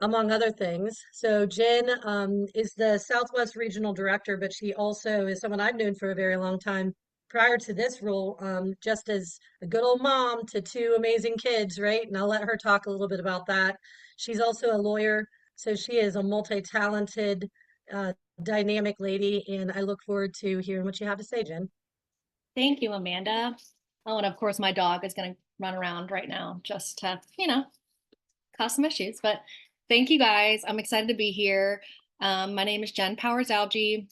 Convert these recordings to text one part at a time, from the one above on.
among other things. So Jen is the Southwest Regional Director, but she also is someone I've known for a very long time prior to this role, just as a good old mom to two amazing kids, right? And I'll let her talk a little bit about that. She's also a lawyer, so she is a multi-talented, uh, dynamic lady, and I look forward to hearing what you have to say, Jen. Thank you, Amanda. Oh, and of course, my dog is going to run around right now just to, cause some issues. But thank you guys. I'm excited to be here. My name is Jen Powers-Alge.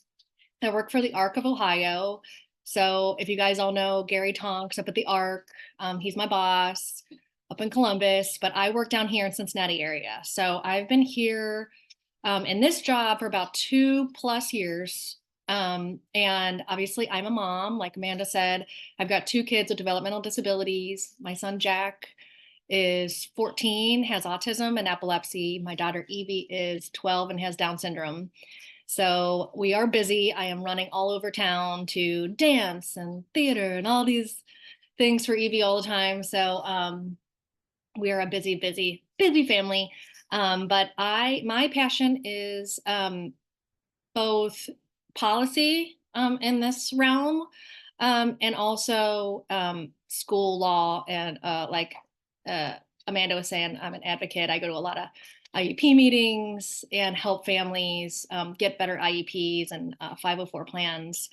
I work for the Arc of Ohio. So if you guys all know Gary Tonks up at the Arc, he's my boss up in Columbus, but I work down here in Cincinnati area. So I've been here in this job for about 2+ years. And obviously I'm a mom, like Amanda said. I've got two kids with developmental disabilities. My son Jack is 14, has autism and epilepsy. My daughter Evie is 12 and has Down syndrome. So we are busy. I am running all over town to dance and theater and all these things for Evie all the time. So we are a busy, busy, busy family. But my passion is both policy in this realm and also school law. And like Amanda was saying, I'm an advocate. I go to a lot of IEP meetings and help families get better IEPs and 504 plans.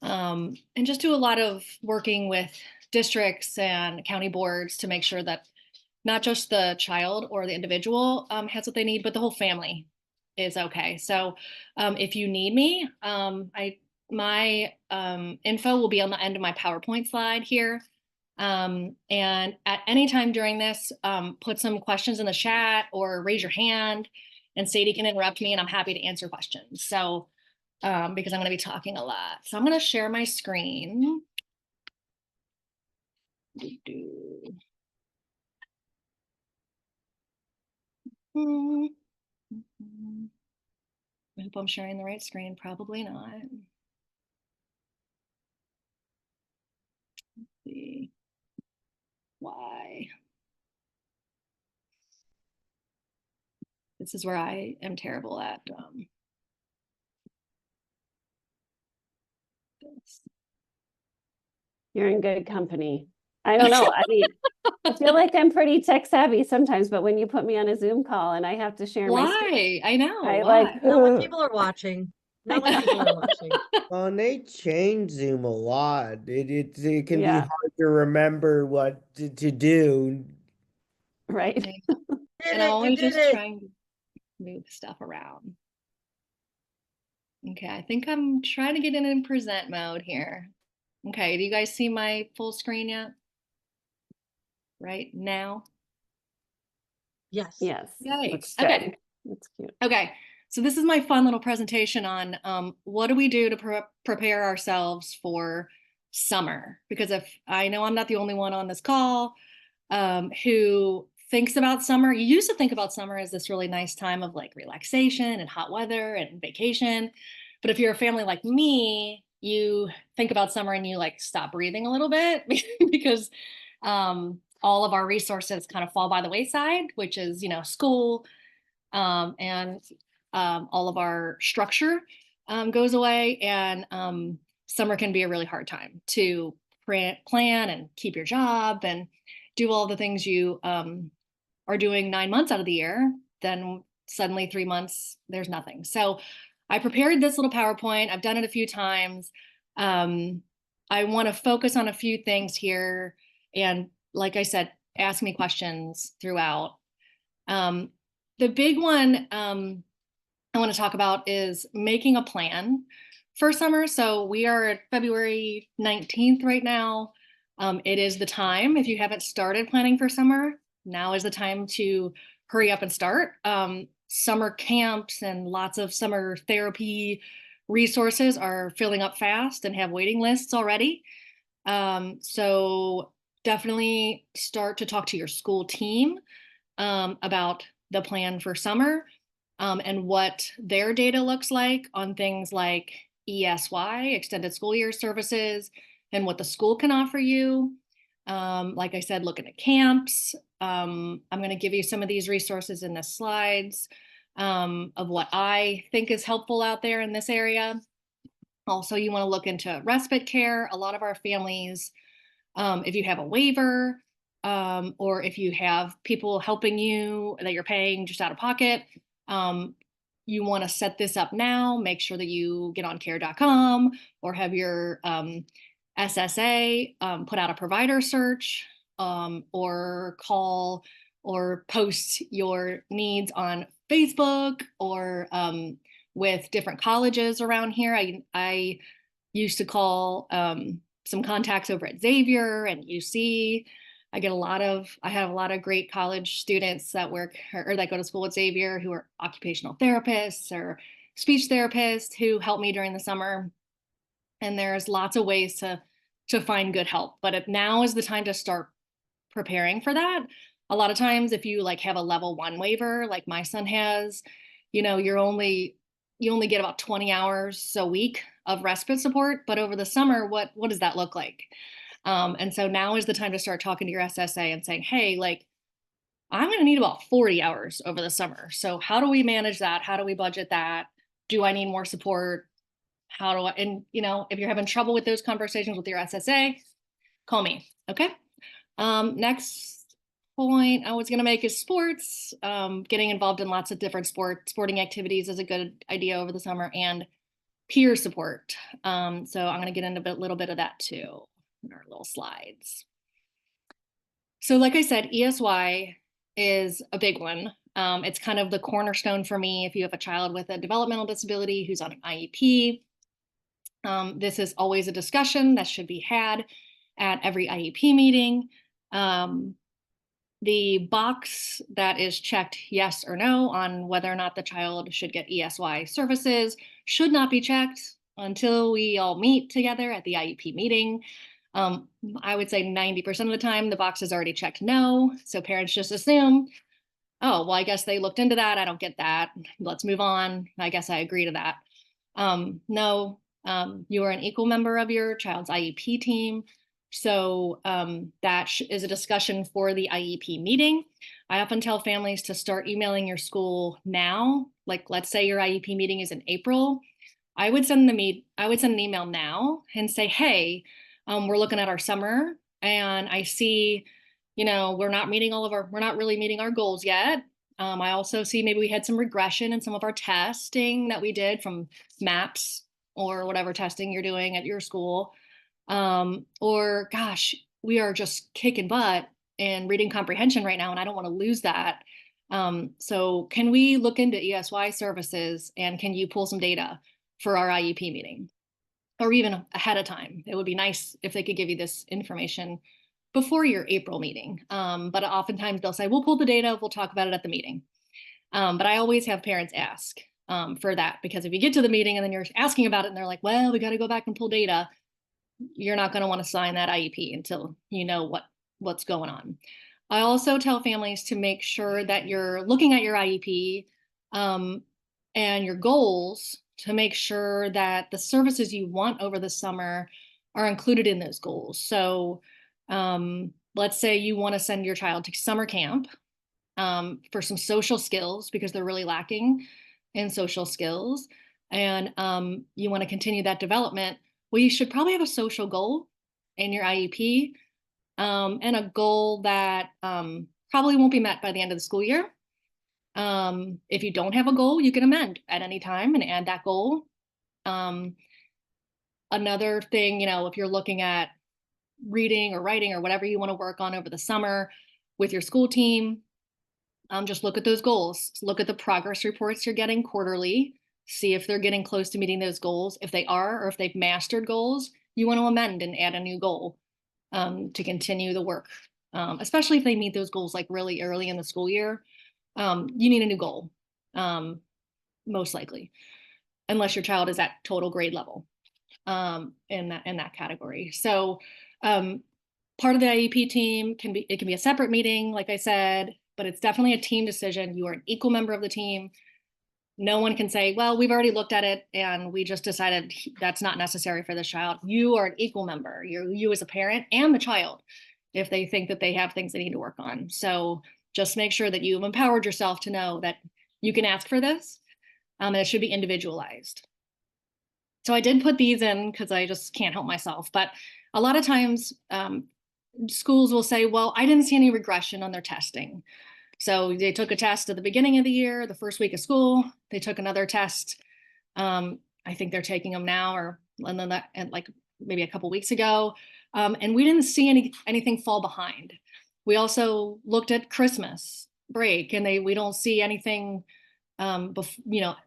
And just do a lot of working with districts and county boards to make sure that not just the child or the individual has what they need, but the whole family is okay. So if you need me, my info will be on the end of my PowerPoint slide here. And at any time during this, put some questions in the chat or raise your hand and Sadie can interrupt me and I'm happy to answer questions. So because I'm going to be talking a lot. So I'm going to share my screen. I hope I'm sharing the right screen. Probably not. Let's see why. This is where I am terrible at this. You're in good company. I don't know. I mean, I feel like I'm pretty tech savvy sometimes, but when you put me on a Zoom call and I have to share my screen, Why? I know. I Why? like, Not when people are watching. Not when people are watching. Well, and they change Zoom a lot. It can be yeah, hard to remember what to do. right. Did And I'm it, you always did just it. trying to move stuff around. Okay, I think I'm trying to get in present mode here. Okay, do you guys see my full screen yet? Right now? Yes. Yes. Yay. Looks Okay. good. That's cute. Okay, so this is my fun little presentation on what do we do to prepare ourselves for summer? Because if I know I'm not the only one on this call who thinks about summer. You used to think about summer as this really nice time of like relaxation and hot weather and vacation. But if you're a family like me, you think about summer and you like stop breathing a little bit because all of our resources kind of fall by the wayside, which is, school, and all of our structure goes away. And summer can be a really hard time to plan and keep your job and do all the things you are doing 9 months out of the year. Then suddenly 3 months, there's nothing. So I prepared this little PowerPoint. I've done it a few times. I want to focus on a few things here. And like I said, ask me questions throughout. The big one I want to talk about is making a plan for summer. So we are at February 19th right now. It is the time, if you haven't started planning for summer, now is the time to hurry up and start. Summer camps and lots of summer therapy resources are filling up fast and have waiting lists already. So definitely start to talk to your school team about the plan for summer and what their data looks like on things like ESY, extended school year services, and what the school can offer you. Like I said, looking at camps, I'm going to give you some of these resources in the slides of what I think is helpful out there in this area. Also, you want to look into respite care. A lot of our families, if you have a waiver, or if you have people helping you that you're paying just out of pocket, you want to set this up now. Make sure that you get on care.com or have your SSA put out a provider search, or call or post your needs on Facebook, or with different colleges around here. I used to call some contacts over at Xavier and UC. I have a lot of great college students that work or that go to school at Xavier who are occupational therapists or speech therapists who help me during the summer. And there's lots of ways to find good help. But now is the time to start preparing for that. A lot of times if you like have a level 1 waiver, like my son has, you only get about 20 hours a week of respite support. But over the summer, what does that look like? And so now is the time to start talking to your SSA and saying, hey, like, I'm going to need about 40 hours over the summer. So how do we manage that? How do we budget that? Do I need more support? And if you're having trouble with those conversations with your SSA, call me. Okay. Next point I was going to make is sports. Getting involved in lots of different sporting activities is a good idea over the summer, and peer support. So I'm going to get into a little bit of that too in our little slides. So like I said, ESY is a big one. It's kind of the cornerstone for me if you have a child with a developmental disability who's on an IEP. This is always a discussion that should be had at every IEP meeting. The box that is checked yes or no on whether or not the child should get ESY services should not be checked until we all meet together at the IEP meeting. I would say 90% of the time the box is already checked no. So parents just assume, oh, well, I guess they looked into that. I don't get that. Let's move on. I guess I agree to that. No, you are an equal member of your child's IEP team. So that is a discussion for the IEP meeting. I often tell families to start emailing your school now. Like, let's say your IEP meeting is in April. I would send an email now and say, hey, we're looking at our summer and I see, we're not really meeting our goals yet. I also see maybe we had some regression in some of our testing that we did from MAPS or whatever testing you're doing at your school. Or gosh, we are just kicking butt in reading comprehension right now, and I don't want to lose that. So can we look into ESY services, and can you pull some data for our IEP meeting? Or even ahead of time. It would be nice if they could give you this information before your April meeting. But oftentimes they'll say, we'll pull the data, we'll talk about it at the meeting. But I always have parents ask for that, because if you get to the meeting and then you're asking about it and they're like, well, we got to go back and pull data, you're not going to want to sign that IEP until you know what's going on. I also tell families to make sure that you're looking at your IEP and your goals to make sure that the services you want over the summer are included in those goals. So let's say you want to send your child to summer camp for some social skills because they're really lacking in social skills, and you want to continue that development. Well, you should probably have a social goal in your IEP and a goal that probably won't be met by the end of the school year. If you don't have a goal, you can amend at any time and add that goal. Another thing, if you're looking at reading or writing or whatever you want to work on over the summer with your school team, just look at those goals. Look at the progress reports you're getting quarterly. See if they're getting close to meeting those goals. If they are, or if they've mastered goals, you want to amend and add a new goal to continue the work. Especially if they meet those goals like really early in the school year, you need a new goal, most likely, unless your child is at total grade level in that category. So part of the IEP team can be a separate meeting, like I said, but it's definitely a team decision. You are an equal member of the team. No one can say, well, we've already looked at it and we just decided that's not necessary for this child. You are an equal member. You as a parent and the child. if they think that they have things they need to work on. So just make sure that you've empowered yourself to know that you can ask for this, and it should be individualized. So I did put these in because I just can't help myself. But a lot of times schools will say, well, I didn't see any regression on their testing. So they took a test at the beginning of the year, the first week of school. They took another test. I think they're taking them now, or and then that, and like maybe a couple weeks ago. And we didn't see anything fall behind. We also looked at Christmas break, and we don't see anything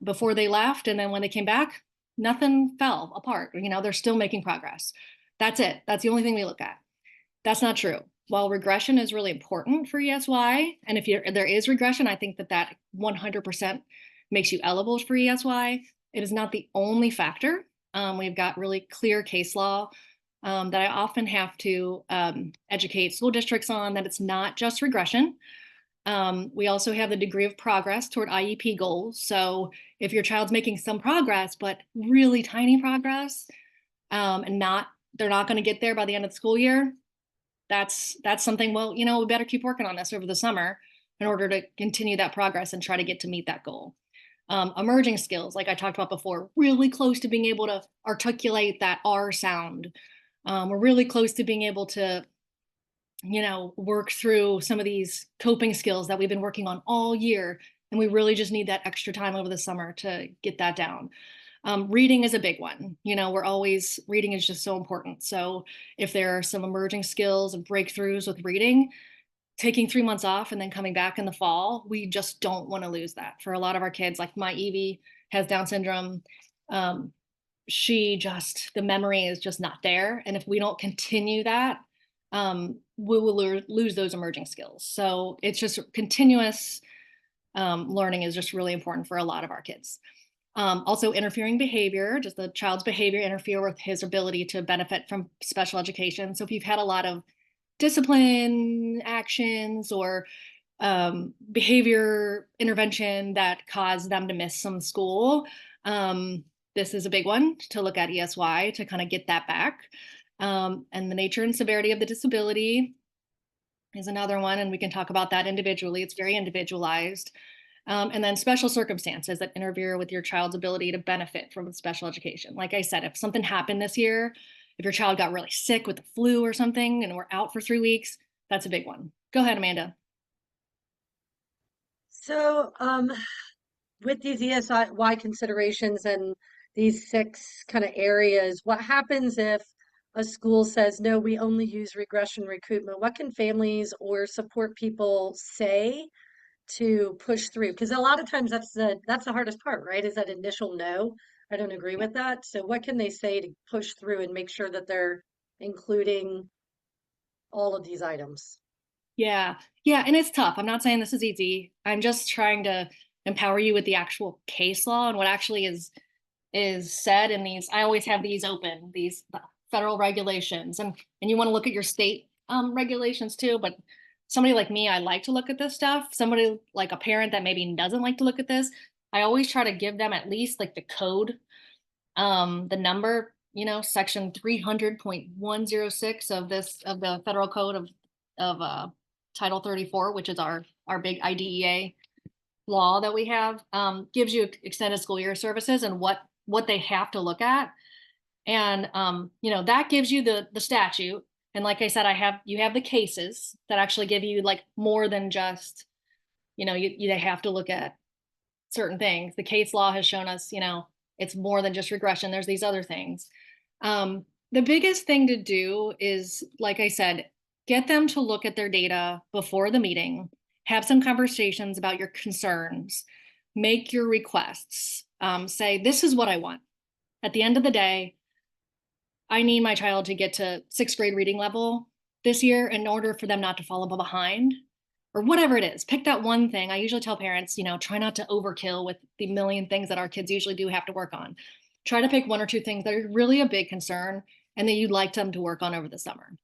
before they left. And then when they came back, nothing fell apart. They're still making progress. That's it. That's the only thing we look at. That's not true. While regression is really important for ESY, and if there is regression, I think that 100% makes you eligible for ESY. It is not the only factor. We've got really clear case law that I often have to educate school districts on, that it's not just regression. We also have the degree of progress toward IEP goals. So if your child's making some progress, but really tiny progress, and they're not going to get there by the end of the school year, that's something, well, we better keep working on this over the summer in order to continue that progress and try to get to meet that goal. Emerging skills, like I talked about before, really close to being able to articulate that R sound. We're really close to being able to, work through some of these coping skills that we've been working on all year. And we really just need that extra time over the summer to get that down. Reading is a big one. Reading is just so important. So if there are some emerging skills and breakthroughs with reading, taking 3 months off and then coming back in the fall, we just don't want to lose that. For a lot of our kids, like my Evie has Down syndrome. The memory is just not there. And if we don't continue that, we will lose those emerging skills. So it's just continuous learning is just really important for a lot of our kids. Also interfering behavior, just the child's behavior interfere with his ability to benefit from special education. So if you've had a lot of discipline actions or behavior intervention that caused them to miss some school, this is a big one to look at ESY to kind of get that back. And the nature and severity of the disability is another one, and we can talk about that individually. It's very individualized. And then special circumstances that interfere with your child's ability to benefit from special education. Like I said, if something happened this year, if your child got really sick with the flu or something and we're out for 3 weeks, that's a big one. Go ahead, Amanda. So, with these ESY considerations and these 6 kind of areas, what happens if a school says, no, we only use regression recruitment? What can families or support people say to push through? Because a lot of times that's the hardest part, right? Is that initial no, I don't agree with that. So what can they say to push through and make sure that they're including all of these items? Yeah, and it's tough. I'm not saying this is easy. I'm just trying to empower you with the actual case law and what actually is said in these. I always have these open, these federal regulations, and you want to look at your state regulations too. But somebody like me, I like to look at this stuff. Somebody like a parent that maybe doesn't like to look at this, I always try to give them at least like the code, the number, section 300.106 of the federal code of Title 34, which is our big IDEA law that we have, gives you extended school year services and what they have to look at. And, that gives you the statute. And like I said, you have the cases that actually give you like more than just, they have to look at certain things. The case law has shown us, it's more than just regression. There's these other things. The biggest thing to do is, like I said, get them to look at their data before the meeting, have some conversations about your concerns, make your requests, say, this is what I want. At the end of the day, I need my child to get to 6th grade reading level this year in order for them not to fall behind, or whatever it is. Pick that one thing. I usually tell parents, try not to overkill with the million things that our kids usually do have to work on. Try to pick 1 or 2 things that are really a big concern and that you'd like them to work on over the summer.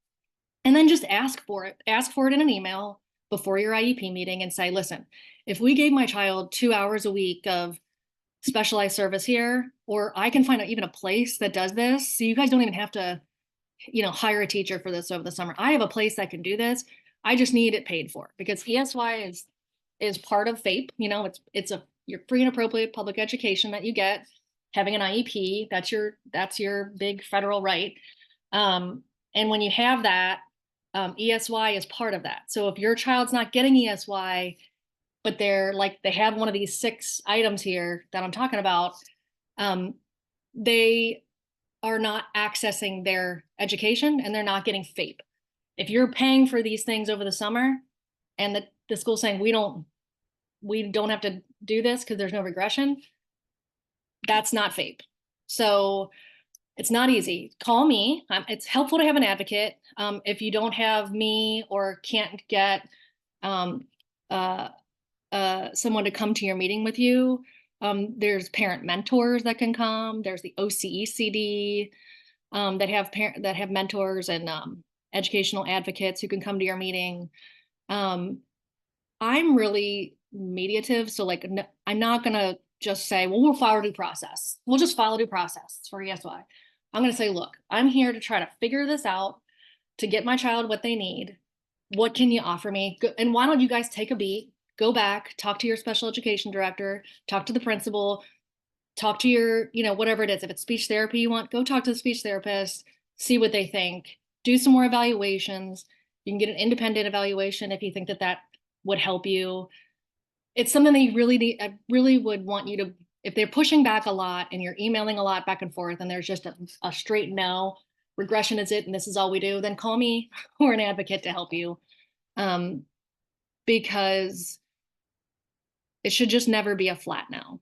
And then just ask for it. Ask for it in an email before your IEP meeting and say, listen, if we gave my child 2 hours a week of specialized service here, or I can find even a place that does this, so you guys don't even have to hire a teacher for this over the summer. I have a place that can do this. I just need it paid for, because ESY is part of FAPE. It's your free and appropriate public education that you get. Having an IEP, that's your big federal right. And when you have that, ESY is part of that. So if your child's not getting ESY, but they have one of these 6 items here that I'm talking about, they are not accessing their education and they're not getting FAPE. If you're paying for these things over the summer and the school's saying we don't have to do this because there's no regression, that's not FAPE. So it's not easy. Call me. It's helpful to have an advocate. If you don't have me or can't get someone to come to your meeting with you, there's parent mentors that can come. There's the OCECD that have mentors and educational advocates who can come to your meeting. I'm really mediative, so I'm not gonna just say, well, we'll follow due process. We'll just follow due process for ESY. I'm gonna say, look, I'm here to try to figure this out, to get my child what they need. What can you offer me? And why don't you guys take a beat, go back, talk to your special education director, talk to the principal, talk to your, whatever it is. If it's speech therapy you want, go talk to the speech therapist, see what they think, do some more evaluations. You can get an independent evaluation if you think that would help you. It's something that you really need. I really would want you to, if they're pushing back a lot and you're emailing a lot back and forth and there's just a straight no, regression is it and this is all we do, then call me or an advocate to help you. Because it should just never be a flat no.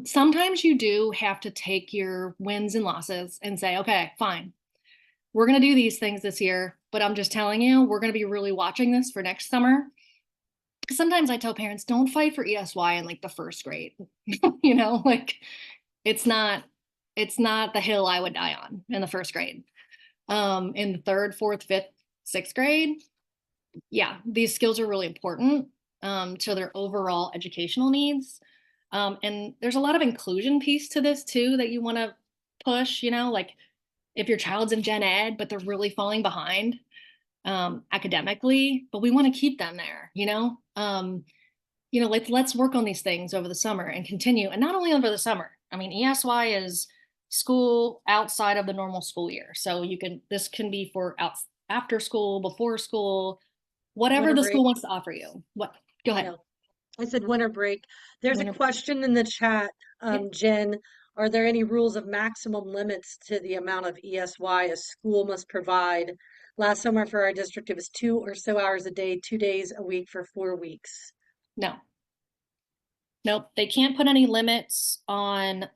Sometimes you do have to take your wins and losses and say, okay, fine, we're going to do these things this year, but I'm just telling you, we're going to be really watching this for next summer. Sometimes I tell parents, don't fight for ESY in the first grade. It's not the hill I would die on in the first grade. In the 3rd, 4th, 5th, 6th grade, yeah, these skills are really important to their overall educational needs. And there's a lot of inclusion piece to this too that you want to push, if your child's in gen ed, but they're really falling behind academically, but we want to keep them there, let's work on these things over the summer and continue. And not only over the summer, ESY is school outside of the normal school year. So this can be for after school, before school, whatever the school wants to offer you. Go ahead. I said winter break. There's a question in the chat, Jen. Are there any rules of maximum limits to the amount of ESY a school must provide? Last summer for our district, it was 2 or so hours a day, 2 days a week for 4 weeks. No. Nope. They can't put any limits on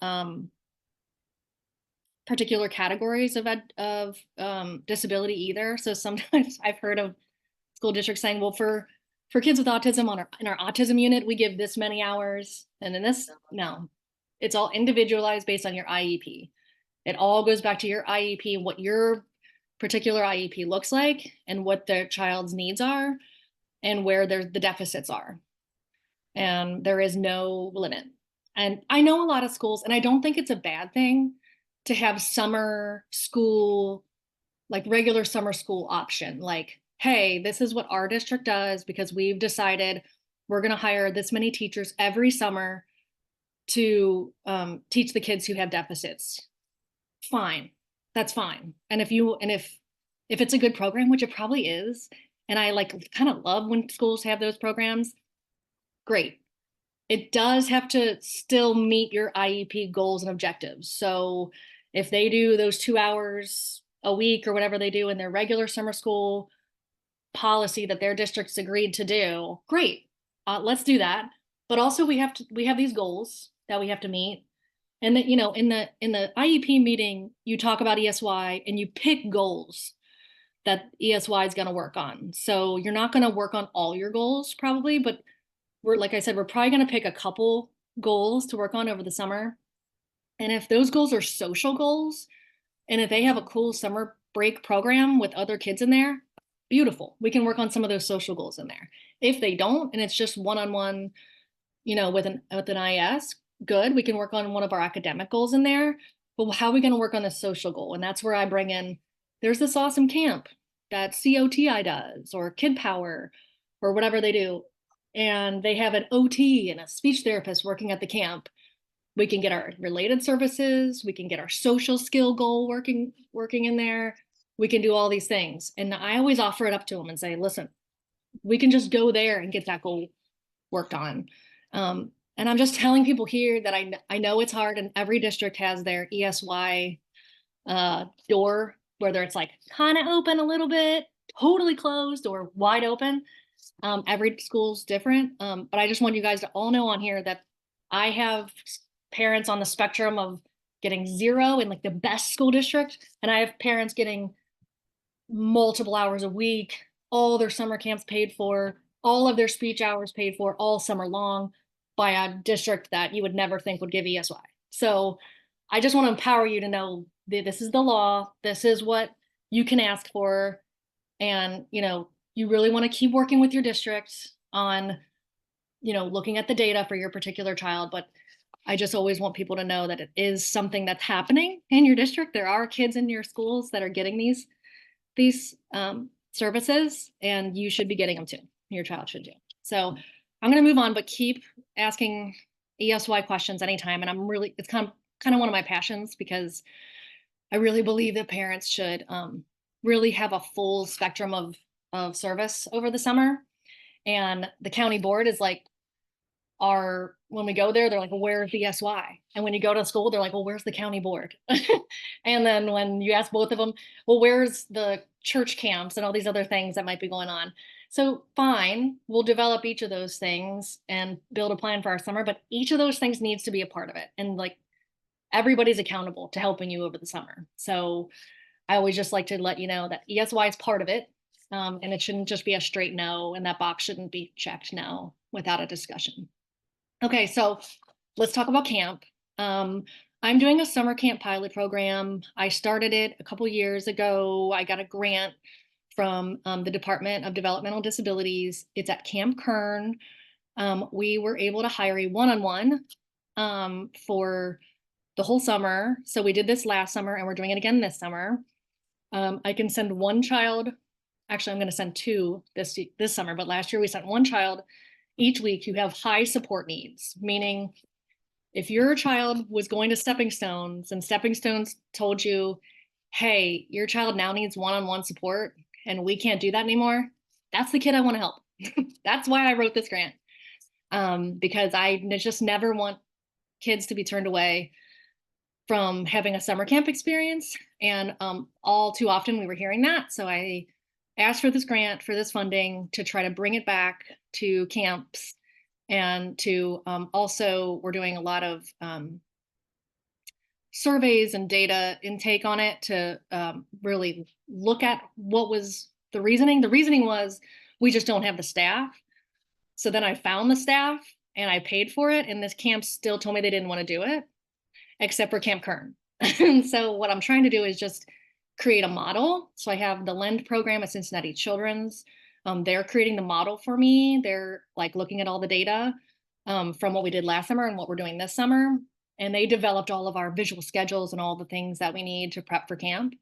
particular categories of disability either. So sometimes I've heard of school districts saying, well, for kids with autism in our autism unit, we give this many hours. And then no, it's all individualized based on your IEP. It all goes back to your IEP, what your particular IEP looks like and what their child's needs are and where the deficits are. And there is no limit. And I know a lot of schools, and I don't think it's a bad thing to have summer school, regular summer school option. Hey, this is what our district does because we've decided we're going to hire this many teachers every summer to teach the kids who have deficits. Fine. That's fine. And if it's a good program, which it probably is, and I kind of love when schools have those programs, great. It does have to still meet your IEP goals and objectives. So if they do those 2 hours a week or whatever they do in their regular summer school policy that their district's agreed to do, great. Let's do that. But also we have these goals that we have to meet. And that, in the IEP meeting, you talk about ESY and you pick goals that ESY is going to work on. So you're not going to work on all your goals probably, but like I said, we're probably going to pick a couple goals to work on over the summer. And if those goals are social goals, and if they have a cool summer break program with other kids in there, beautiful. We can work on some of those social goals in there. If they don't, and it's just one-on-one, with an IS, good. We can work on one of our academic goals in there. But how are we going to work on the social goal? And that's where I bring in there's this awesome camp that COTI does, or Kid Power, or whatever they do, and they have an OT and a speech therapist working at the camp. We can get our related services, we can get our social skill goal working in there. We can do all these things. And I always offer it up to them and say, listen, we can just go there and get that goal worked on. And I'm just telling people here that I know it's hard, and every district has their ESY door, whether it's like kind of open a little bit, totally closed, or wide open. Every school's different. But I just want you guys to all know on here that I have parents on the spectrum of getting 0 in like the best school district, and I have parents getting multiple hours a week, all their summer camps paid for, all of their speech hours paid for all summer long by a district that you would never think would give ESY. So I just want to empower you to know that this is the law, this is what you can ask for, and you really want to keep working with your district on looking at the data for your particular child. But I just always want people to know that it is something that's happening in your district. There are kids in your schools that are getting these services, and you should be getting them too. Your child should do. So I'm going to move on, but keep asking ESY questions anytime. And it's kind of one of my passions, because I really believe that parents should really have a full spectrum of service over the summer. And the county board is like, when we go there, they're like, well, where's the ESY? And when you go to school, they're like, well, where's the county board? And then when you ask both of them, well, where's the church camps and all these other things that might be going on? So fine, we'll develop each of those things and build a plan for our summer, but each of those things needs to be a part of it. And like, everybody's accountable to helping you over the summer. So I always just like to let you know that ESY is part of it. And it shouldn't just be a straight no, and that box shouldn't be checked no without a discussion. Okay, so let's talk about camp. I'm doing a summer camp pilot program. I started it a couple years ago. I got a grant from the Department of Developmental Disabilities. It's at Camp Kern. We were able to hire a one-on-one for the whole summer. So we did this last summer, and we're doing it again this summer. I can send one child. Actually, I'm going to send 2 this summer, but last year we sent 1 child each week who have high support needs, meaning if your child was going to Stepping Stones and Stepping Stones told you, hey, your child now needs one-on-one support and we can't do that anymore, that's the kid I want to help. That's why I wrote this grant, because I just never want kids to be turned away from having a summer camp experience. And all too often we were hearing that. So I asked for this grant, for this funding, to try to bring it back to camps, and to also, we're doing a lot of surveys and data intake on it to really look at what was the reasoning. The reasoning was, we just don't have the staff. So then I found the staff and I paid for it, and this camp still told me they didn't want to do it, except for Camp Kern. And so what I'm trying to do is just create a model. So I have the LEND program at Cincinnati Children's. They're creating the model for me. They're like looking at all the data from what we did last summer and what we're doing this summer. And they developed all of our visual schedules and all the things that we need to prep for camp.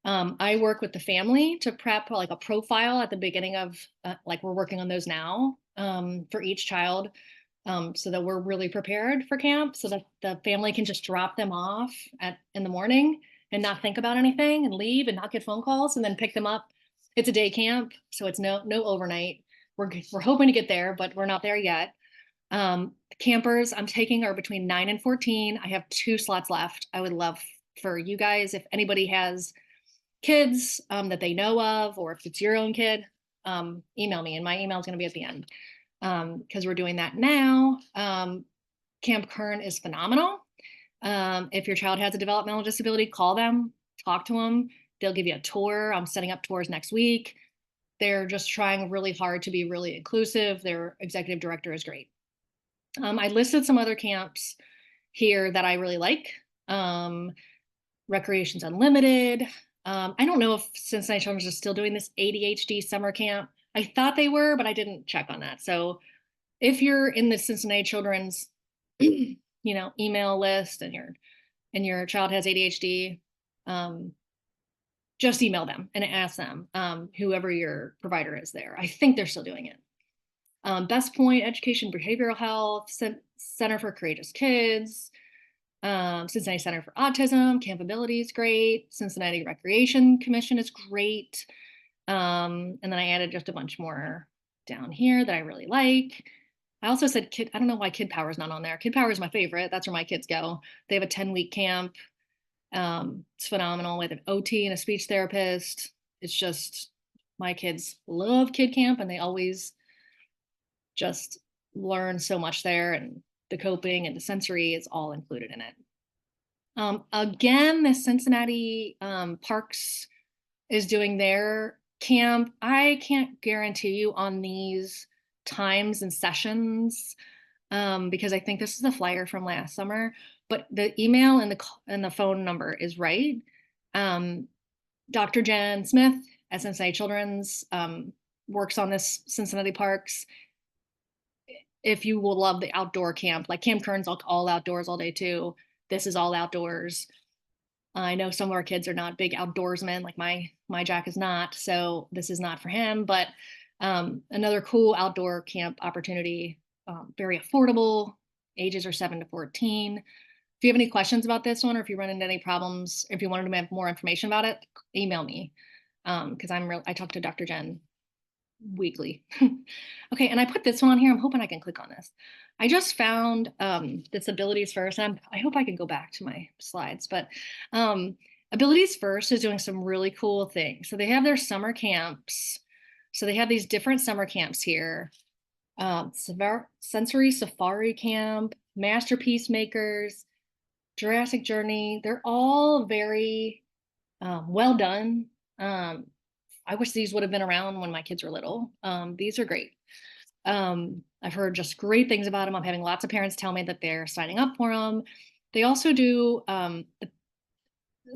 I work with the family to prep like a profile at the beginning of, like we're working on those now for each child, so that we're really prepared for camp, so that the family can just drop them off in the morning and not think about anything and leave and not get phone calls, and then pick them up. It's a day camp, so it's no overnight. We're hoping to get there, but we're not there yet. The campers I'm taking are between 9 and 14. I have 2 slots left. I would love for you guys, if anybody has kids that they know of, or if it's your own kid, email me, and my email is going to be at the end, because we're doing that now. Camp Kern is phenomenal. If your child has a developmental disability, call them, talk to them. They'll give you a tour. I'm setting up tours next week. They're just trying really hard to be really inclusive. Their executive director is great. I listed some other camps here that I really like. Recreation's Unlimited. I don't know if Cincinnati Children's is still doing this ADHD summer camp. I thought they were, but I didn't check on that. So if you're in the Cincinnati Children's, email list, and your child has ADHD, just email them and ask them, whoever your provider is there. I think they're still doing it. Best Point, Education, Behavioral Health, Center for Courageous Kids, Cincinnati Center for Autism, Camp Ability is great. Cincinnati Recreation Commission is great. And then I added just a bunch more down here that I really like. I also said kid, I don't know why Kid Power is not on there. Kid Power is my favorite. That's where my kids go. They have a 10-week camp. It's phenomenal with an OT and a speech therapist. It's just, my kids love Kid Camp, and they always just learn so much there, and the coping and the sensory is all included in it. Again, the Cincinnati Parks is doing their camp. I can't guarantee you on these times and sessions, because I think this is the flyer from last summer, but the email and the phone number is right. Dr. Jen Smith at Cincinnati Children's works on this Cincinnati Parks. If you will love the outdoor camp, like Camp Kern's all outdoors all day too. This is all outdoors. I know some of our kids are not big outdoorsmen, like my Jack is not, so this is not for him, but another cool outdoor camp opportunity, very affordable, ages are 7 to 14. If you have any questions about this one, or if you run into any problems, if you wanted to have more information about it, email me, because I talk to Dr. Jen weekly. Okay, and I put this one on here. I'm hoping I can click on this. I just found Disabilities First, and I hope I can go back to my slides, but Abilities First is doing some really cool things. So they have their summer camps. So they have these different summer camps here. Sensory Safari Camp, Masterpiece Makers, Jurassic Journey. They're all very well done. I wish these would have been around when my kids were little. These are great. I've heard just great things about them. I'm having lots of parents tell me that they're signing up for them. They also do,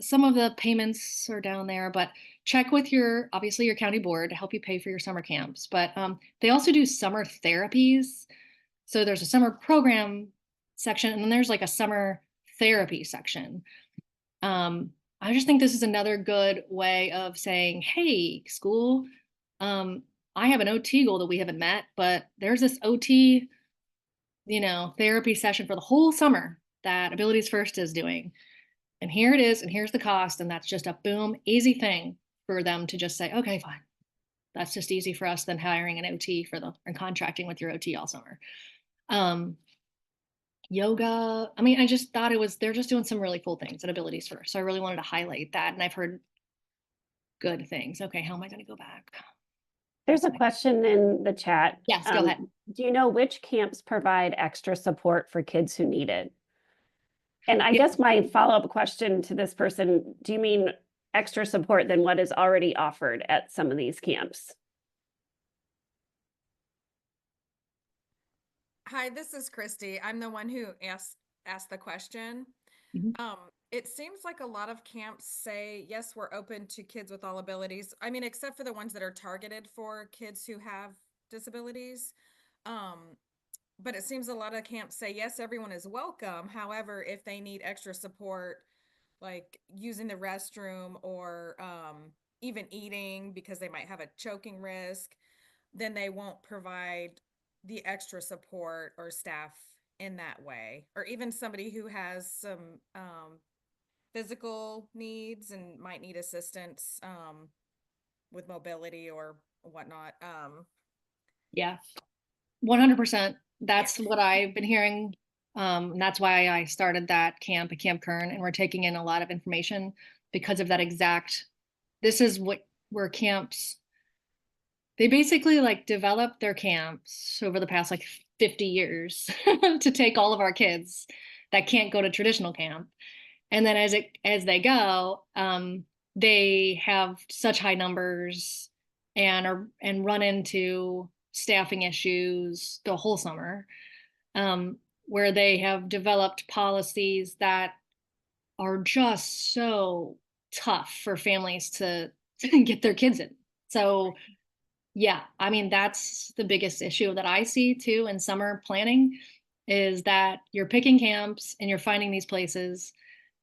some of the payments are down there, but check with obviously your county board to help you pay for your summer camps. But they also do summer therapies. So there's a summer program section, and then there's like a summer therapy section. I just think this is another good way of saying, hey, school, I have an OT goal that we haven't met, but there's this OT, therapy session for the whole summer that Abilities First is doing. And here it is, and here's the cost. And that's just a boom, easy thing for them to just say, okay, fine. That's just easy for us than hiring an OT and contracting with your OT all summer. Yoga. I mean, I just thought they're just doing some really cool things at Abilities First. So I really wanted to highlight that. And I've heard good things. Okay, how am I going to go back? There's a question in the chat. Yes, go ahead. Do you know which camps provide extra support for kids who need it? And I guess my follow-up question to this person, do you mean extra support than what is already offered at some of these camps? Hi, this is Christy. I'm the one who asked the question. It seems like a lot of camps say, yes, we're open to kids with all abilities. I mean, except for the ones that are targeted for kids who have disabilities. But it seems a lot of camps say, yes, everyone is welcome. However, if they need extra support, like using the restroom or even eating because they might have a choking risk, then they won't provide the extra support or staff in that way. Or even somebody who has some physical needs and might need assistance with mobility or whatnot. Yeah, 100%. That's what I've been hearing. And that's why I started that camp at Camp Kern, and we're taking in a lot of information because of that this is where camps, they basically like develop their camps over the past like 50 years to take all of our kids that can't go to traditional camp. And then as they go, they have such high numbers and run into staffing issues the whole summer, where they have developed policies that are just so tough for families to get their kids in. So yeah, I mean, that's the biggest issue that I see too in summer planning, is that you're picking camps and you're finding these places,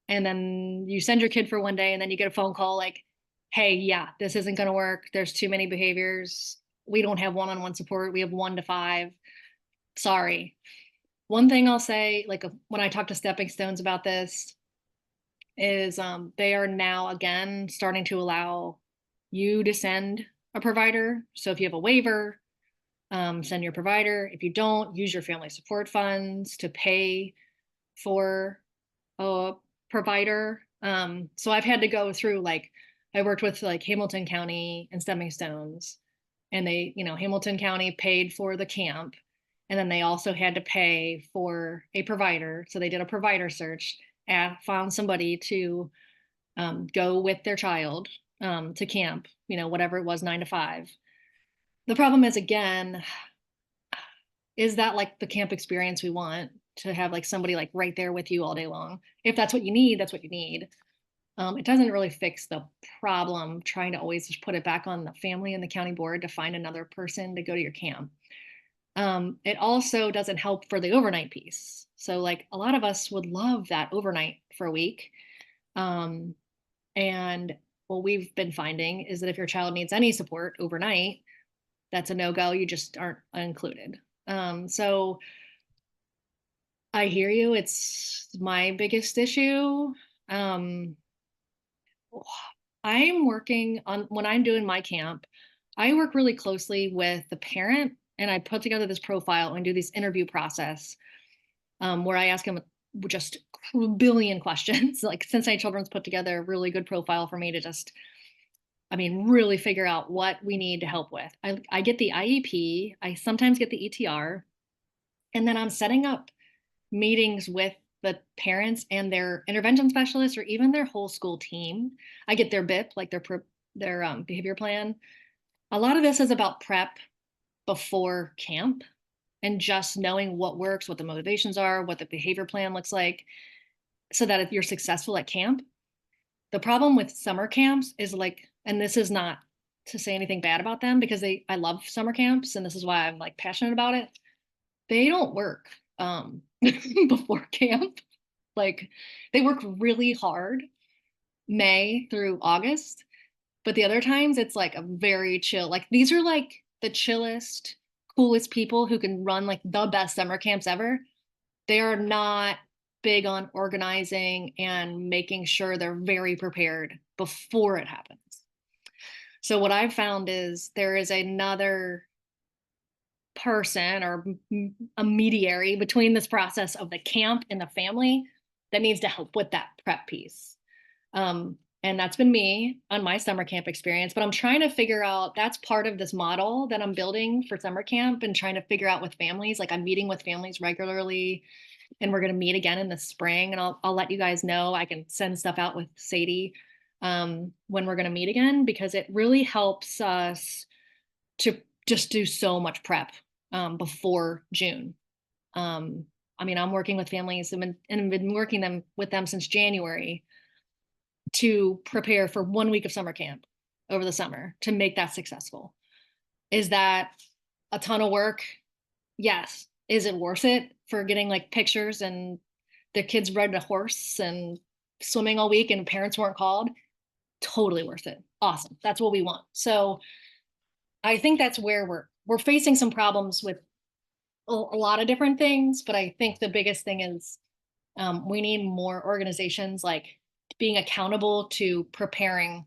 and then you send your kid for one day and then you get a phone call like, hey, yeah, this isn't going to work. There's too many behaviors. We don't have one-on-one support. We have 1 to 5. Sorry. One thing I'll say, like when I talk to Stepping Stones about this, is they are now again starting to allow you to send a provider. So if you have a waiver, send your provider. If you don't, use your family support funds to pay for a provider. So I've had to go through, like, I worked with like Hamilton County and Stepping Stones, and they, Hamilton County paid for the camp, and then they also had to pay for a provider. So they did a provider search and found somebody to go with their child to camp, whatever it was, 9 to 5. The problem is, again, is that like the camp experience we want, to have like somebody like right there with you all day long? If that's what you need, that's what you need. It doesn't really fix the problem trying to always just put it back on the family and the county board to find another person to go to your camp. It also doesn't help for the overnight piece. So like a lot of us would love that overnight for a week. And what we've been finding is that if your child needs any support overnight, that's a no-go. You just aren't included. So I hear you. It's my biggest issue. I'm working on, when I'm doing my camp, I work really closely with the parent, and I put together this profile and do this interview process where I ask them just a billion questions. Like Cincinnati Children's put together a really good profile for me to just, really figure out what we need to help with. I get the IEP, I sometimes get the ETR, and then I'm setting up meetings with the parents and their intervention specialists, or even their whole school team. I get their BIP, like their behavior plan. A lot of this is about prep before camp, and just knowing what works, what the motivations are, what the behavior plan looks like, so that if you're successful at camp. The problem with summer camps is, like, and this is not to say anything bad about them, because I love summer camps, and this is why I'm like passionate about it. They don't work before camp. Like, they work really hard May through August, but the other times it's like a very chill. Like, these are like the chillest, coolest people who can run like the best summer camps ever. They are not big on organizing and making sure they're very prepared before it happens. So what I've found is there is another person, or a mediary between this process of the camp and the family, that needs to help with that prep piece. And that's been me on my summer camp experience, but I'm trying to figure out, that's part of this model that I'm building for summer camp, and trying to figure out with families. Like, I'm meeting with families regularly, and we're going to meet again in the spring, and I'll let you guys know. I can send stuff out with Sadie when we're going to meet again, because it really helps us to just do so much prep before June. I'm working with families and been working with them since January to prepare for 1 week of summer camp over the summer to make that successful. Is that a ton of work? Yes. Is it worth it for getting like pictures and their kids riding a horse and swimming all week and parents weren't called? Totally worth it. Awesome. That's what we want. So I think that's where we're facing some problems with a lot of different things, but I think the biggest thing is we need more organizations like being accountable to preparing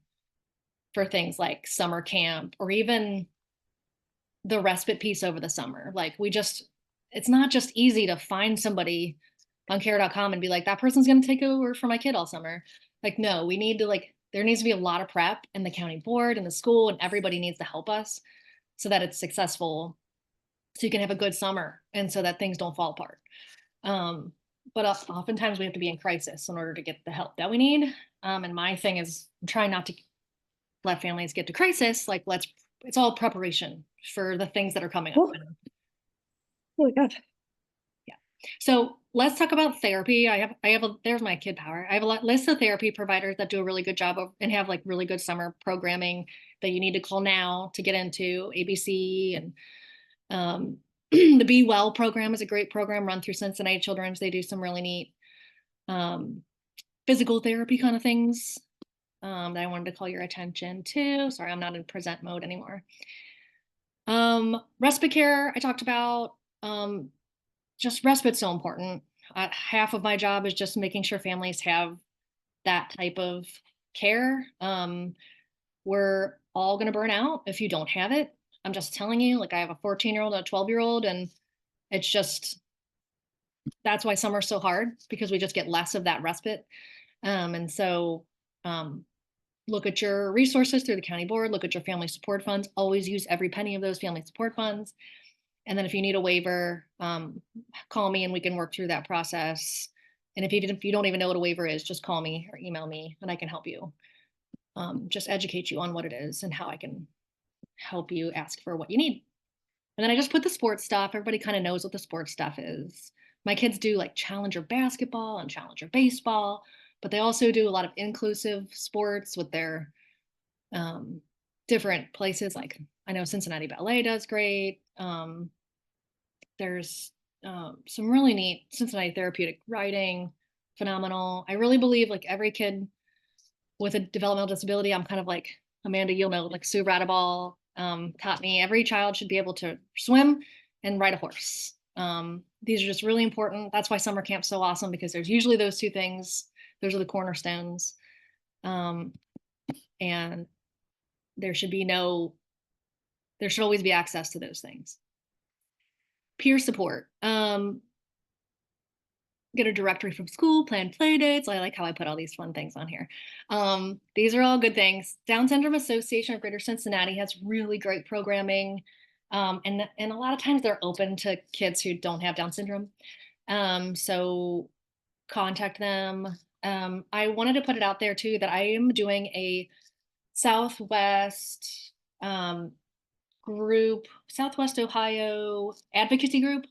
for things like summer camp, or even the respite piece over the summer. Like, it's not just easy to find somebody on care.com and be like, that person's going to take over for my kid all summer. Like, no, we need to, like, there needs to be a lot of prep, and the county board and the school and everybody needs to help us so that it's successful, so you can have a good summer and so that things don't fall apart. But oftentimes we have to be in crisis in order to get the help that we need. And my thing is, I'm trying not to let families get to crisis. Like, it's all preparation for the things that are coming up. Oh my God. Yeah. So let's talk about therapy. there's my kid power. I have a list of therapy providers that do a really good job and have like really good summer programming that you need to call now to get into ABC. And the Be Well program is a great program run through Cincinnati Children's. They do some really neat physical therapy kind of things. that I wanted to call your attention to. Sorry, I'm not in present mode anymore. Respite care, I talked about. Just respite's so important. Half of my job is just making sure families have that type of care. We're all going to burn out if you don't have it. I'm just telling you, like I have a 14-year-old and a 12-year-old, and it's just, that's why summer's so hard, because we just get less of that respite. And so look at your resources through the county board, look at your family support funds, always use every penny of those family support funds. And then if you need a waiver, call me and we can work through that process. And if you don't even know what a waiver is, just call me or email me and I can help you. Just educate you on what it is and how I can help you ask for what you need. And then I just put the sports stuff. Everybody kind of knows what the sports stuff is. My kids do like challenger basketball and challenger baseball, but they also do a lot of inclusive sports with their different places. Like I know Cincinnati Ballet does great. There's some really neat Cincinnati therapeutic riding, phenomenal. I really believe like every kid with a developmental disability, I'm kind of like Amanda, you'll know, like Sue Radaball taught me, every child should be able to swim and ride a horse. These are just really important. That's why summer camp's so awesome, because there's usually those two things. Those are the cornerstones. And there should always be access to those things. Peer support. Get a directory from school, plan play dates. I like how I put all these fun things on here. These are all good things. Down Syndrome Association of Greater Cincinnati has really great programming. And a lot of times they're open to kids who don't have Down syndrome. So contact them. I wanted to put it out there too, that I am doing a Southwest group, Southwest Ohio advocacy group.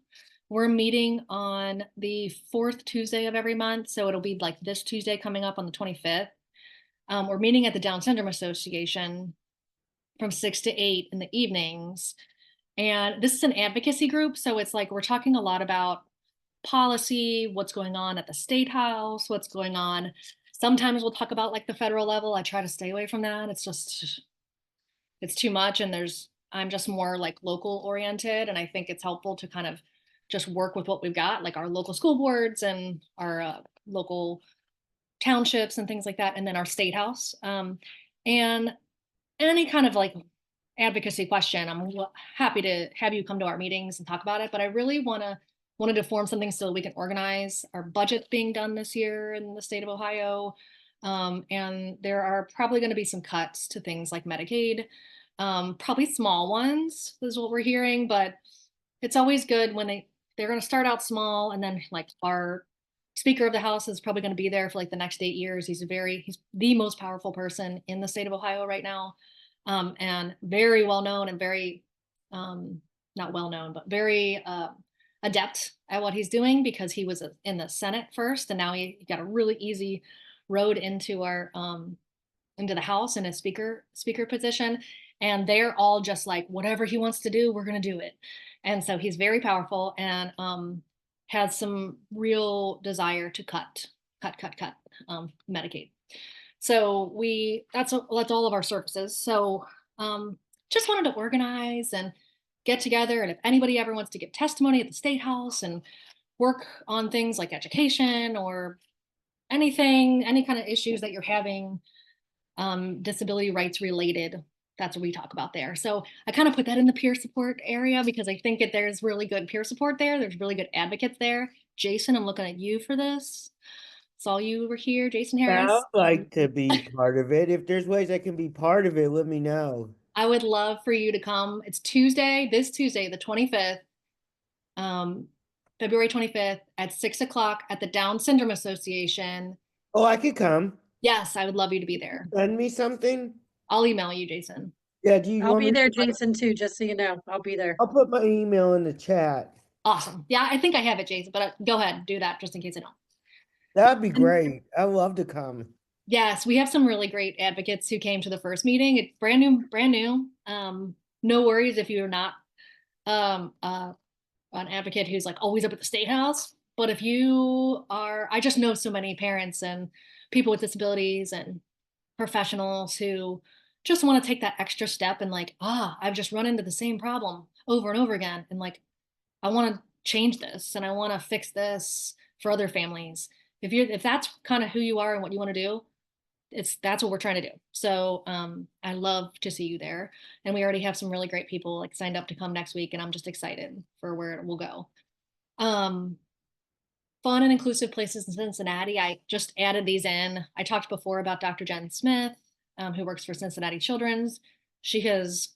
We're meeting on the 4th Tuesday of every month. So it'll be like this Tuesday coming up on the 25th. We're meeting at the Down Syndrome Association from 6 to 8 in the evenings. And this is an advocacy group. So it's like, we're talking a lot about policy, what's going on at the state house, what's going on. Sometimes we'll talk about like the federal level. I try to stay away from that. It's too much. And I'm just more like local oriented. And I think it's helpful to kind of just work with what we've got, like our local school boards and our local townships and things like that. And then our state house. And any kind of like advocacy question, I'm happy to have you come to our meetings and talk about it. But I really wanted to form something so we can organize. Our budget's being done this year in the state of Ohio. And there are probably going to be some cuts to things like Medicaid, probably small ones is what we're hearing, but it's always good when they're going to start out small. And then like our Speaker of the House is probably going to be there for like the next 8 years. He's the most powerful person in the state of Ohio right now. And very well known and very, not well known, but very adept at what he's doing, because he was in the Senate first, and now he got a really easy road into into the House in a speaker position. And they're all just like, whatever he wants to do, we're going to do it. And so he's very powerful and has some real desire to cut Medicaid. So that's all of our services. So just wanted to organize and get together. And if anybody ever wants to give testimony at the State House and work on things like education or anything, any kind of issues that you're having, disability rights related, that's what we talk about there. So I kind of put that in the peer support area because I think that there's really good peer support there. There's really good advocates there. Jason, I'm looking at you for this. Saw you were here, Jason Harris. I'd like to be part of it. If there's ways I can be part of it, let me know. I would love for you to come. It's this Tuesday, the 25th, February 25th at 6 o'clock at the Down Syndrome Association. Oh, I could come. Yes, I would love you to be there. Send me something. I'll email you, Jason. Yeah, do you I'll want be me there, to- Jason, too, just so you know. I'll be there. I'll put my email in the chat. Awesome. Yeah, I think I have it, Jason, but go ahead, do that just in case I don't. That'd be great. I'd love to come. Yes, we have some really great advocates who came to the first meeting. It's brand new. No worries if you're not an advocate who's like always up at the State House. But if you are, I just know so many parents and people with disabilities and professionals who just want to take that extra step and like, I've just run into the same problem over and over again. And like, I want to change this and I want to fix this for other families. If that's kind of who you are and what you want to do, that's what we're trying to do. So I love to see you there. And we already have some really great people like signed up to come next week, and I'm just excited for where it will go. Fun and inclusive places in Cincinnati. I just added these in. I talked before about Dr. Jen Smith, who works for Cincinnati Children's. She has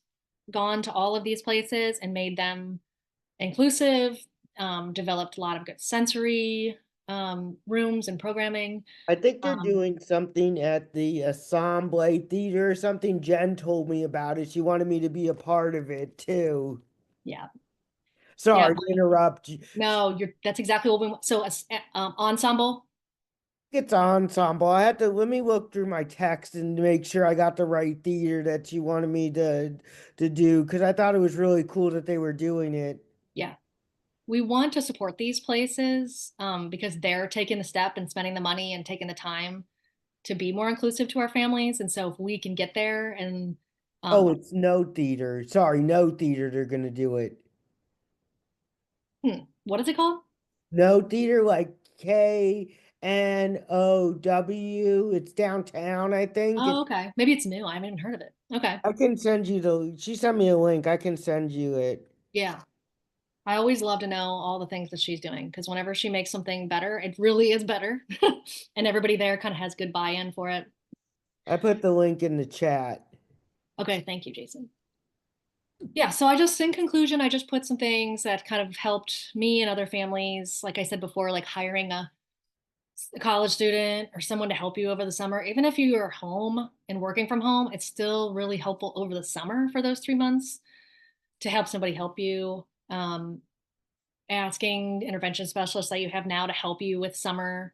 gone to all of these places and made them inclusive, developed a lot of good sensory rooms and programming. I think they're doing something at the Ensemble Theater or something. Jen told me about it. She wanted me to be a part of it too. Yeah. Sorry Yeah. to interrupt you. No, that's exactly what we want. So ensemble. It's Ensemble. I had to let me look through my text and make sure I got the right theater that you wanted me to do, because I thought it was really cool that they were doing it. Yeah. We want to support these places because they're taking the step and spending the money and taking the time to be more inclusive to our families. And so if we can get there and Oh, it's No Theater. Sorry, No Theater. They're gonna do it. What is it called? No Theater, like KNOW. It's downtown, I think. Oh, okay. Maybe it's new. I haven't even heard of it. Okay. I can send you she sent me a link. I can send you it. Yeah. I always love to know all the things that she's doing because whenever she makes something better, it really is better. And everybody there kind of has good buy-in for it. I put the link in the chat. Okay, thank you, Jason. Yeah, so in conclusion, I just put some things that kind of helped me and other families. Like I said before, like hiring a college student or someone to help you over the summer. Even if you are home and working from home, it's still really helpful over the summer for those 3 months to have somebody help you. Asking intervention specialists that you have now to help you with summer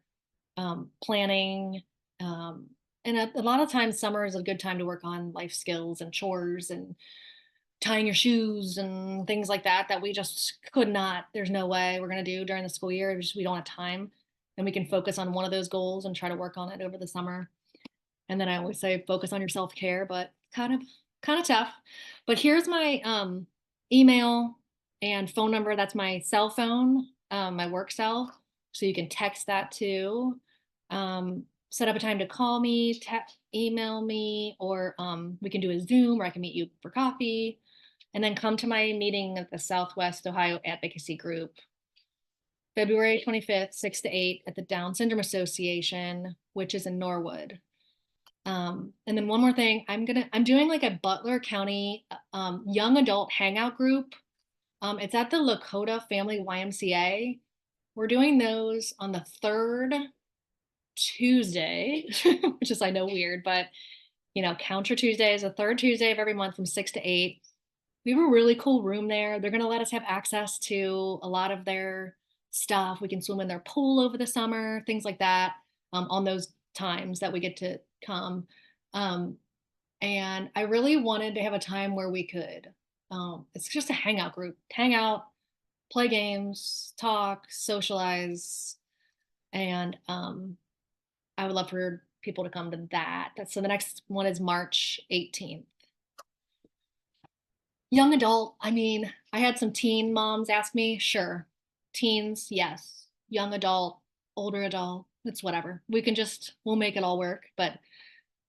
planning. And a lot of times summer is a good time to work on life skills and chores and tying your shoes and things like that we just could not, there's no way we're going to do during the school year. We don't have time, and we can focus on one of those goals and try to work on it over the summer. And then I always say focus on your self-care, but kind of tough. But here's my email and phone number. That's my cell phone, my work cell. So you can text that too. Set up a time to call me, email me, or we can do a Zoom, or I can meet you for coffee. And then come to my meeting at the Southwest Ohio Advocacy Group, February 25th, 6 to 8 at the Down Syndrome Association, which is in Norwood. And then one more thing, I'm doing like a Butler County young adult hangout group. It's at the Lakota Family YMCA. We're doing those on the 3rd Tuesday, which is, I know, weird, but Counter Tuesday is the 3rd Tuesday of every month from 6 to 8. We have a really cool room there. They're going to let us have access to a lot of their stuff. We can swim in their pool over the summer, things like that, on those times that we get to come. And I really wanted to have a time where we could, it's just a hangout group, hang out, play games, talk, socialize. And I would love for people to come to that. So the next one is March 18th. Young adult, I mean, I had some teen moms ask me, sure. Teens, yes. Young adult, older adult, it's whatever. We'll make it all work. But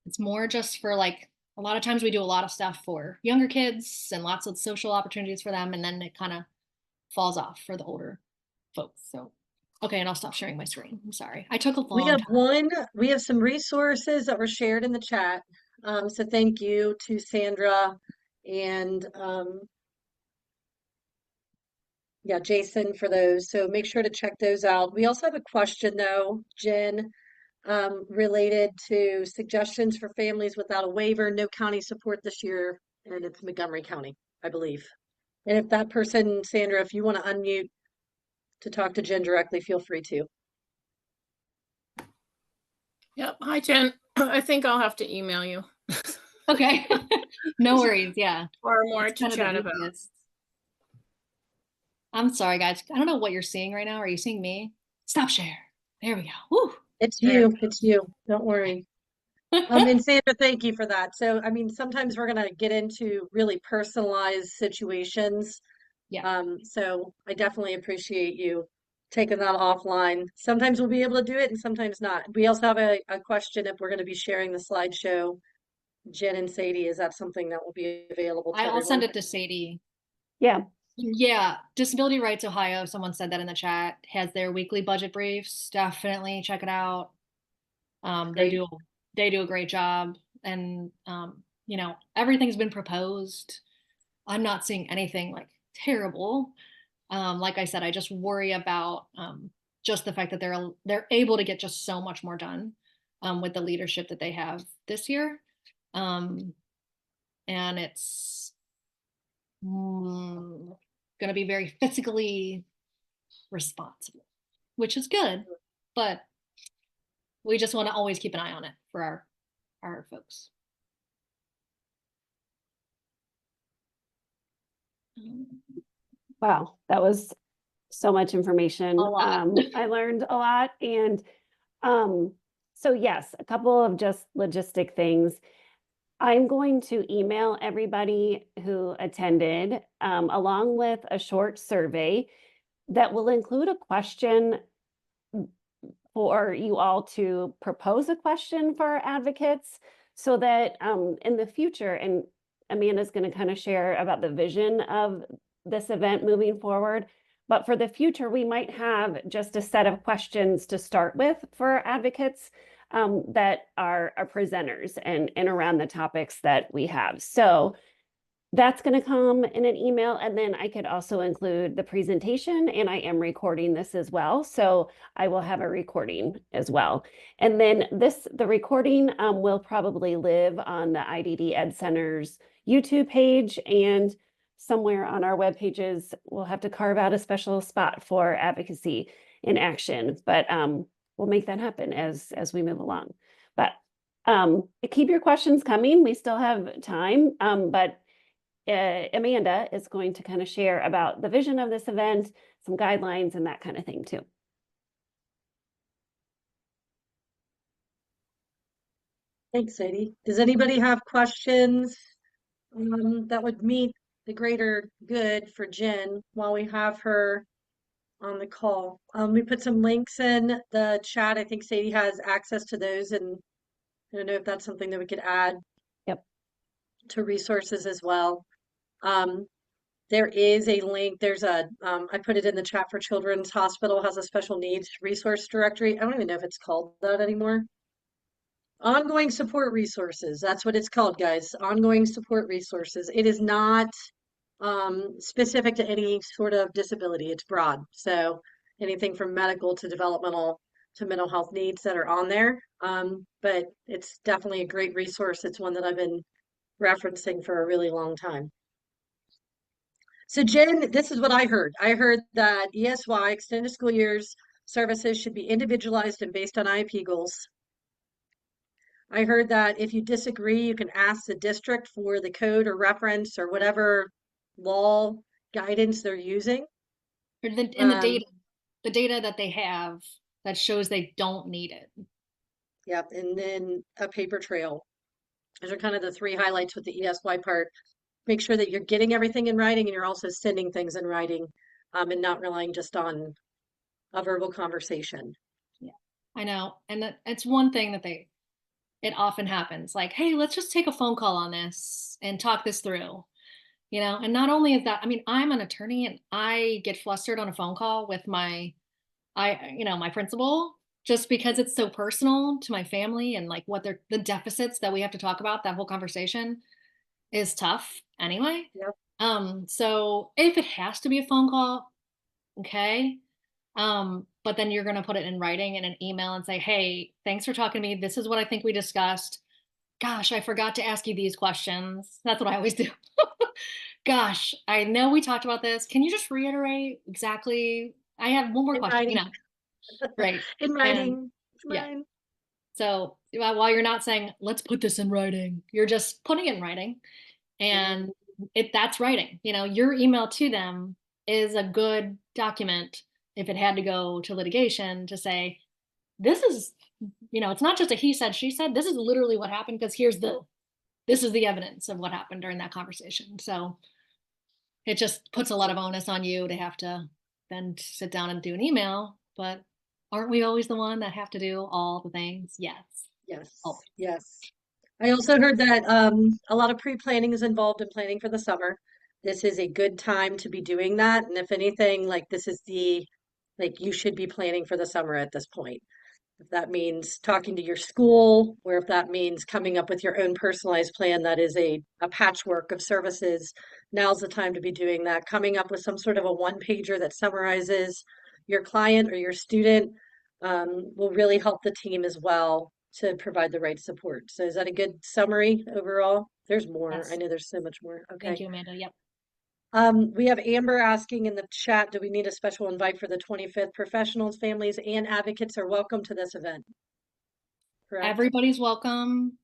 it's more just for like, a lot of times we do a lot of stuff for younger kids and lots of social opportunities for them. And then it kind of falls off for the older folks. So, okay. And I'll stop sharing my screen. I'm sorry. I took a long time. We have some resources that were shared in the chat. So thank you to Sandra and yeah, Jason, for those. So make sure to check those out. We also have a question though, Jen, related to suggestions for families without a waiver, no county support this year, and it's Montgomery County, I believe. And if that person, Sandra, if you want to unmute to talk to Jen directly, feel free to. Yep. Hi, Jen. I think I'll have to email you. Okay. No worries. Yeah. Or more It's to kind of the chat about. easiest. I'm sorry, guys. I don't know what you're seeing right now. Are you seeing me? Stop share. There we go. Woo. It's There you. it It's you. Don't worry. And Sandra, thank you for that. So, I mean, sometimes we're gonna get into really personalized situations. Yeah. So I definitely appreciate you taking that offline. Sometimes we'll be able to do it and sometimes not. We also have a question if we're gonna be sharing the slideshow. Jen and Sadie, is that something that will be available to I'll send everyone? it to Sadie. Yeah, Yeah, Disability Rights Ohio, someone said that in the chat, has their weekly budget briefs. Definitely check it out. They Great. do a great job, and you know, everything's been proposed. I'm not seeing anything like terrible. Like I said, I just worry about just the fact that they're able to get just so much more done with the leadership that they have this year. Um, and it's going to be very fiscally responsible, which is good, but we just want to always keep an eye on it for our folks. wow, that was so much information. A lot. I learned a lot. And so yes, a couple of just logistic things. I'm going to email everybody who attended, along with a short survey that will include a question for you all to propose a question for our advocates so that in the future, and Amanda's going to kind of share about the vision of this event moving forward, but for the future, we might have just a set of questions to start with for our advocates that are our presenters and around the topics that we have. So that's going to come in an email, and then I could also include the presentation, and I am recording this as well. So I will have a recording as well. And then the recording will probably live on the IDD Ed Center's YouTube page, and somewhere on our web pages, we'll have to carve out a special spot for advocacy in action. But we'll make that happen as we move along. But keep your questions coming. We still have time, but Amanda is going to kind of share about the vision of this event, some guidelines and that kind of thing too. Thanks, Sadie. Does anybody have questions that would meet the greater good for Jen while we have her on the call? We put some links in the chat. I think Sadie has access to those, and I don't know if that's something that we could add Yep. to resources as well. There is a link. There's I put it in the chat for Children's Hospital has a special needs resource directory. I don't even know if it's called that anymore. Ongoing support resources. That's what it's called, guys. Ongoing support resources. It is not specific to any sort of disability. It's broad. So anything from medical to developmental to mental health needs that are on there. But it's definitely a great resource. It's one that I've been referencing for a really long time. So Jen, this is what I heard. I heard that ESY, extended school years services, should be individualized and based on IEP goals. I heard that if you disagree, you can ask the district for the code or reference or whatever law guidance they're using. Or the data that they have that shows they don't need it. Yep, and then a paper trail. Those are kind of the three highlights with the ESY part. Make sure that you're getting everything in writing and you're also sending things in writing, and not relying just on a verbal conversation. Yeah, I know. And it's one thing that it often happens, like, hey, let's just take a phone call on this and talk this through, you know. And not only is that, I mean, I'm an attorney and I get flustered on a phone call with my principal, just because it's so personal to my family, and like what the deficits that we have to talk about. That whole conversation is tough anyway. Yep. So if it has to be a phone call, okay. But then you're going to put it in writing in an email and say, hey, thanks for talking to me. This is what I think we discussed. Gosh, I forgot to ask you these questions. That's what I always do. Gosh, I know we talked about this. Can you just reiterate exactly? I have one more In question, writing. Right. In writing. Yeah. So while you're not saying, let's put this in writing, you're just putting it in writing, and that's writing. You know, your email to them is a good document if it had to go to litigation to say, this is, it's not just a he said, she said, this is literally what happened because this is the evidence of what happened during that conversation. So it just puts a lot of onus on you to have to then sit down and do an email, but aren't we always the one that have to do all the things? Yes. Yes, Always. yes. I also heard that a lot of pre-planning is involved in planning for the summer. This is a good time to be doing that. And if anything, like this is like you should be planning for the summer at this point. If that means talking to your school, or if that means coming up with your own personalized plan that is a patchwork of services, now's the time to be doing that. Coming up with some sort of a one pager that summarizes your client or your student will really help the team as well to provide the right support. So is that a good summary overall? There's more. I Yes. know there's so much more. Okay. Thank you, Amanda. Yep. We have Amber asking in the chat, do we need a special invite for the 25th? Professionals, families, and advocates are welcome to this event. Correct? Everybody's welcome.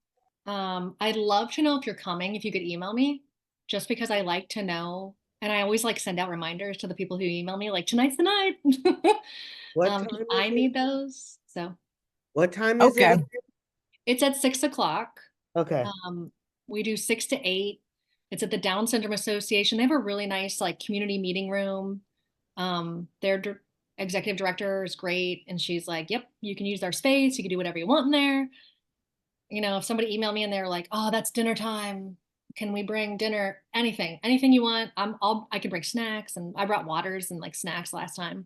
I'd love to know if you're coming, if you could email me, just because I like to know. And I always like send out reminders to the people who email me, like tonight's the night. What time I is need it? those. So What time is Okay. it? it's at 6 o'clock. Okay. We do 6 to 8. It's at the Down Syndrome Association. They have a really nice like community meeting room. Their executive director is great, and she's like, "Yep, you can use our space. You can do whatever you want in there." If somebody emailed me and they're like, "Oh, that's dinner time. Can we bring dinner? Anything you want. I can bring snacks, and I brought waters and like snacks last time,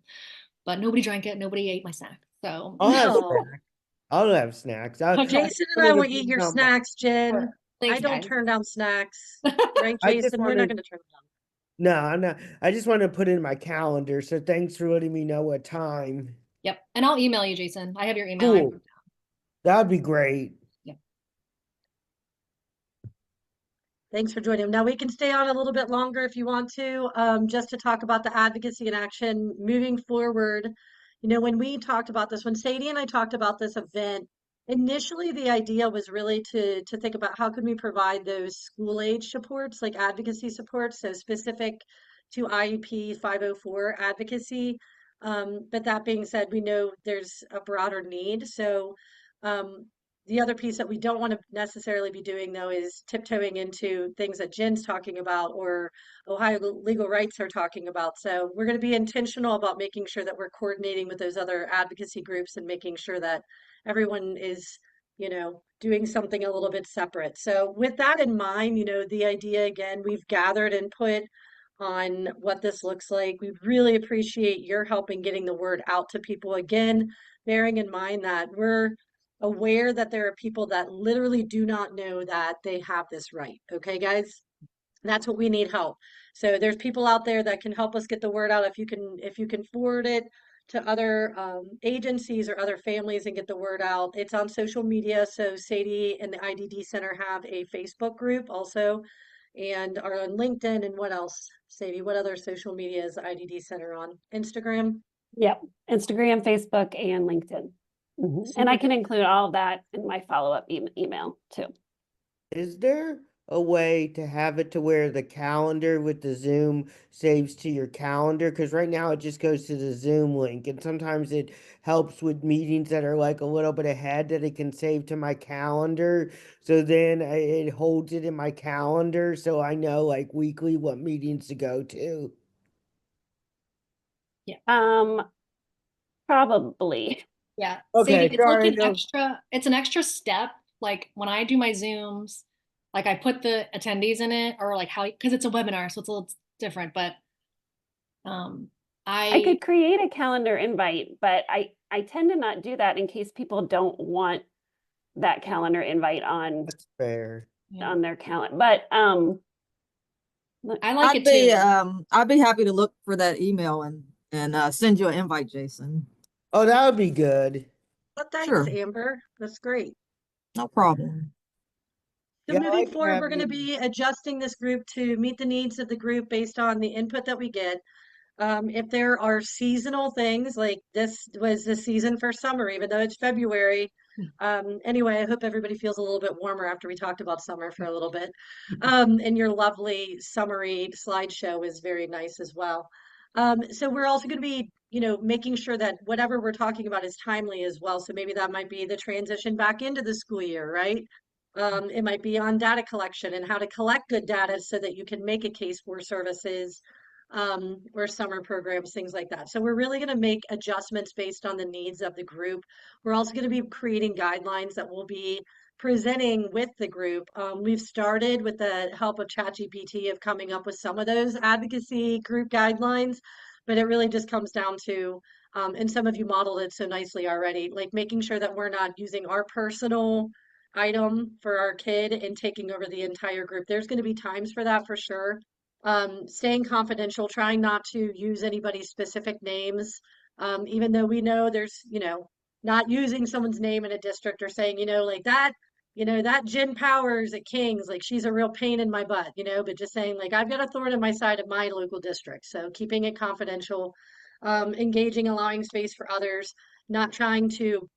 but nobody drank it. Nobody ate my snack. So I'll have No. snacks. I'll have snacks. Okay. Jason and I will eat your snacks, Jen. I Thanks, don't guys. turn down snacks. Right, I just Jason? We're not wanted, going to turn them down. no, I'm not. I just want to put it in my calendar. So thanks for letting me know what time. Yep, and I'll email you, Jason. I have your email. Cool. That'd be great. Thanks for joining. Now we can stay on a little bit longer if you want to, just to talk about the advocacy and action moving forward. When we talked about this, when Sadie and I talked about this event, initially the idea was really to think about how can we provide those school age supports, like advocacy supports, so specific to IEP 504 advocacy. But that being said, we know there's a broader need. So the other piece that we don't want to necessarily be doing, though, is tiptoeing into things that Jen's talking about or Ohio Legal Rights are talking about. So we're going to be intentional about making sure that we're coordinating with those other advocacy groups and making sure that everyone is, doing something a little bit separate. So with that in mind, the idea, again, we've gathered input on what this looks like. We really appreciate your help in getting the word out to people. Again, bearing in mind that we're aware that there are people that literally do not know that they have this right. Okay, guys? That's what we need help. So there's people out there that can help us get the word out. If you can forward it to other agencies or other families and get the word out. It's on social media. So Sadie and the IDD Center have a Facebook group also and are on LinkedIn. And what else, Sadie? What other social media is the IDD Center on? Instagram? Yep, Instagram, Facebook, and LinkedIn. And I Super can include all of that in my follow-up email too. Is there a way to have it to where the calendar with the Zoom saves to your calendar? Because right now it just goes to the Zoom link, and sometimes it helps with meetings that are like a little bit ahead that it can save to my calendar. So then it holds it in my calendar so I know like weekly what meetings to go to. Probably. Yeah. Okay, Sadie, it's sorry, like it's an extra step. Like when I do my Zooms, like I put the attendees in it or like because it's a webinar, so it's a little different, but I could create a calendar invite, but I tend to not do that in case people don't want that calendar invite on That's fair. on their calendar. But I like it too. I'd be happy to look for that email and send you an invite, Jason. Oh, that would be good. Well, thanks, Sure. Amber. That's great. No problem. So Yeah, I moving like forward, we're having going to be adjusting this group to meet the needs of the group based on the input that we get. If there are seasonal things, like this was the season for summer, even though it's February. Anyway, I hope everybody feels a little bit warmer after we talked about summer for a little bit. And your lovely summary slideshow is very nice as well. So we're also going to be, making sure that whatever we're talking about is timely as well. So maybe that might be the transition back into the school year, right? It might be on data collection and how to collect good data so that you can make a case for services, or summer programs, things like that. So we're really going to make adjustments based on the needs of the group. We're also going to be creating guidelines that will be presenting with the group. We've started with the help of ChatGPT of coming up with some of those advocacy group guidelines, but it really just comes down to, and some of you modeled it so nicely already, like making sure that we're not using our personal item for our kid and taking over the entire group. There's going to be times for that for sure. Staying confidential, trying not to use anybody's specific names, even though we know there's, not using someone's name in a district or saying, like that, that Jen Powers at King's, like she's a real pain in my butt, but just saying like I've got a thorn in my side of my local district. So keeping it confidential, engaging, allowing space for others, not trying to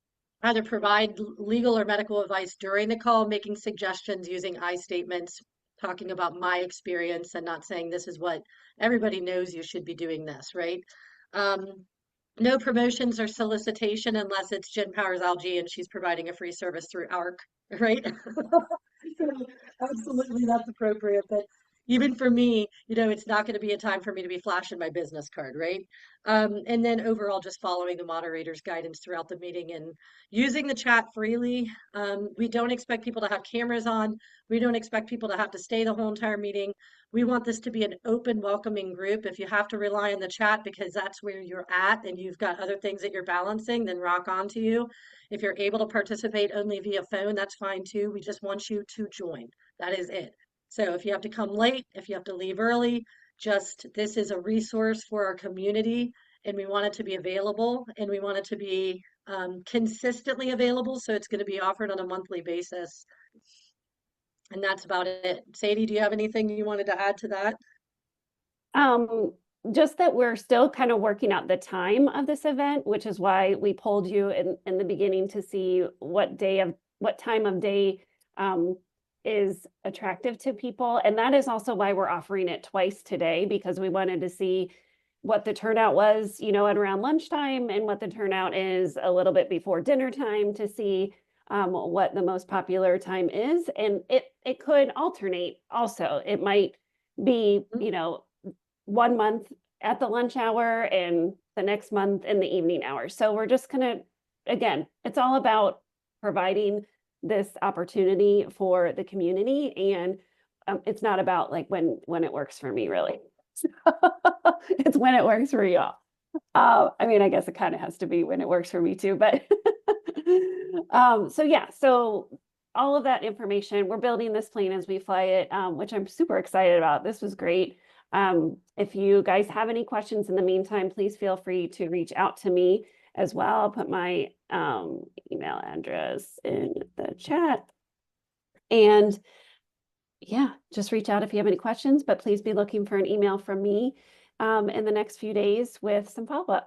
either provide legal or medical advice during the call, making suggestions using I statements, talking about my experience and not saying this is what everybody knows you should be doing this, right? No promotions or solicitation unless it's Jen Powers-Alge and she's providing a free service through ARC, right? So absolutely that's appropriate. But even for me, it's not going to be a time for me to be flashing my business card, right? And then overall, just following the moderator's guidance throughout the meeting and using the chat freely. We don't expect people to have cameras on. We don't expect people to have to stay the whole entire meeting. We want this to be an open, welcoming group. If you have to rely on the chat because that's where you're at and you've got other things that you're balancing, then rock on to you. If you're able to participate only via phone, that's fine too. We just want you to join. That is it. So if you have to come late, if you have to leave early, this is a resource for our community and we want it to be available and we want it to be consistently available. So it's going to be offered on a monthly basis. And that's about it. Sadie, do you have anything you wanted to add to that? Just that we're still kind of working out the time of this event, which is why we polled you in the beginning to see what time of day is attractive to people. And that is also why we're offering it twice today, because we wanted to see what the turnout was, at around lunchtime and what the turnout is a little bit before dinner time to see what the most popular time is. And it could alternate also. It might be, 1 month at the lunch hour and the next month in the evening hours. So we're just gonna, again, it's all about providing this opportunity for the community. And it's not about like when it works for me, really. It's when it works for y'all. I mean, I guess it kind of has to be when it works for me too, but so yeah, so all of that information, we're building this plane as we fly it, which I'm super excited about. This was great. If you guys have any questions in the meantime, please feel free to reach out to me as well. I'll put my email address in the chat. And yeah, just reach out if you have any questions, but please be looking for an email from me in the next few days with some follow-up.